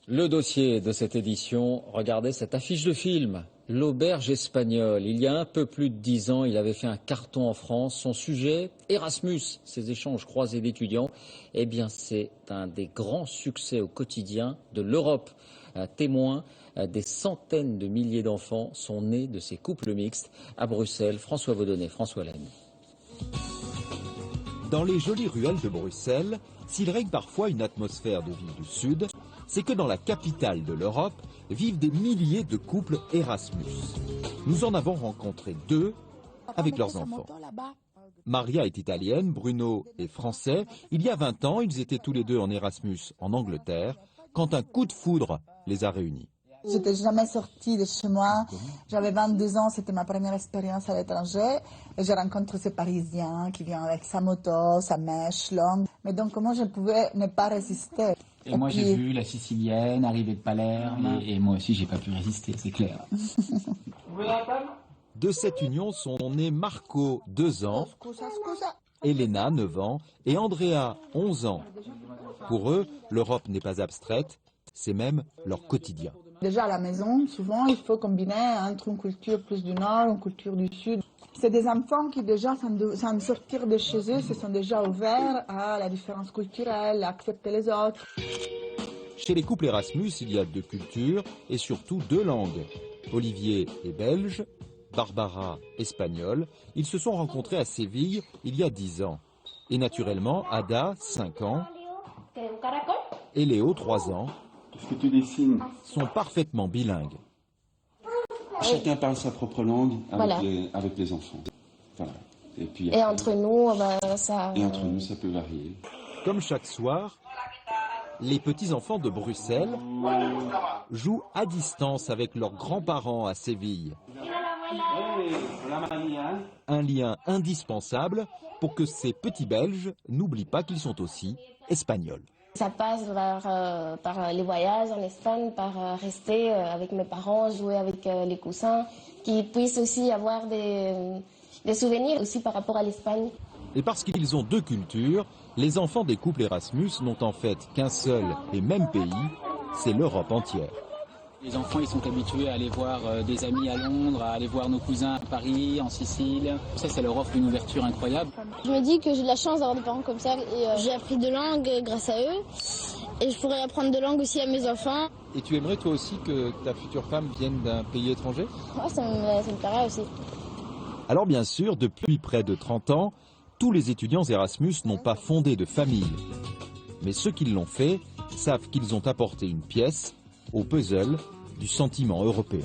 Le dossier de cette édition, regardez cette affiche de film, L'auberge espagnole. Il y a un peu plus de 10 ans, il avait fait un carton en France. Son sujet, Erasmus, ces échanges croisés d'étudiants. Eh bien, c'est un des grands succès au quotidien de l'Europe. Témoin, des centaines de milliers d'enfants sont nés de ces couples mixtes. À Bruxelles, François Vaudonnet, François Laine. Dans les jolies ruelles de Bruxelles, s'il règne parfois une atmosphère de ville du Sud, c'est que dans la capitale de l'Europe vivent des milliers de couples Erasmus. Nous en avons rencontré 2 avec leurs enfants. Maria est italienne, Bruno est français. Il y a 20 ans, ils étaient tous les 2 en Erasmus en Angleterre, quand un coup de foudre les a réunis. Je n'étais jamais sortie de chez moi. J'avais 22 ans, c'était ma première expérience à l'étranger. Et je rencontre ces Parisiens qui viennent avec sa moto, sa mèche longue. Mais donc, comment je pouvais ne pas résister? Et moi, j'ai vu la Sicilienne arriver de Palerme. Et moi aussi, j'ai pas pu résister, c'est clair. De cette union sont nés Marco, 2 ans, Elena, 9 ans, et Andrea, 11 ans. Pour eux, l'Europe n'est pas abstraite, c'est même leur quotidien. Déjà à la maison, souvent, il faut combiner entre une culture plus du Nord, une culture du Sud. C'est des enfants qui déjà, sans sortir de chez eux, se sont déjà ouverts à la différence culturelle, à accepter les autres. Chez les couples Erasmus, il y a 2 cultures et surtout 2 langues. Olivier est belge, Barbara espagnole. Ils se sont rencontrés à Séville il y a 10 ans. Et naturellement, Ada, 5 ans, et Léo, 3 ans, Qu'est-ce que tu dessines? sont parfaitement bilingues. Chacun parle sa propre langue avec, Voilà. avec les enfants. Voilà. Et puis Et après, entre nous, ça... et entre nous, ça peut varier. Comme chaque soir, les petits-enfants de Bruxelles jouent à distance avec leurs grands-parents à Séville. Un lien indispensable pour que ces petits Belges n'oublient pas qu'ils sont aussi espagnols. Ça passe par les voyages en Espagne, par rester avec mes parents, jouer avec les cousins, qu'ils puissent aussi avoir des souvenirs aussi par rapport à l'Espagne. Et parce qu'ils ont 2 cultures, les enfants des couples Erasmus n'ont en fait qu'un seul et même pays, c'est l'Europe entière. Les enfants, ils sont habitués à aller voir des amis à Londres, à aller voir nos cousins à Paris, en Sicile. Ça leur offre une ouverture incroyable. Je me dis que j'ai de la chance d'avoir des parents comme ça et j'ai appris 2 langues grâce à eux. Et je pourrais apprendre 2 langues aussi à mes enfants. Et tu aimerais toi aussi que ta future femme vienne d'un pays étranger? Moi, ça me plairait aussi. Alors bien sûr, depuis près de 30 ans, tous les étudiants Erasmus n'ont pas fondé de famille. Mais ceux qui l'ont fait savent qu'ils ont apporté une pièce au puzzle du sentiment européen.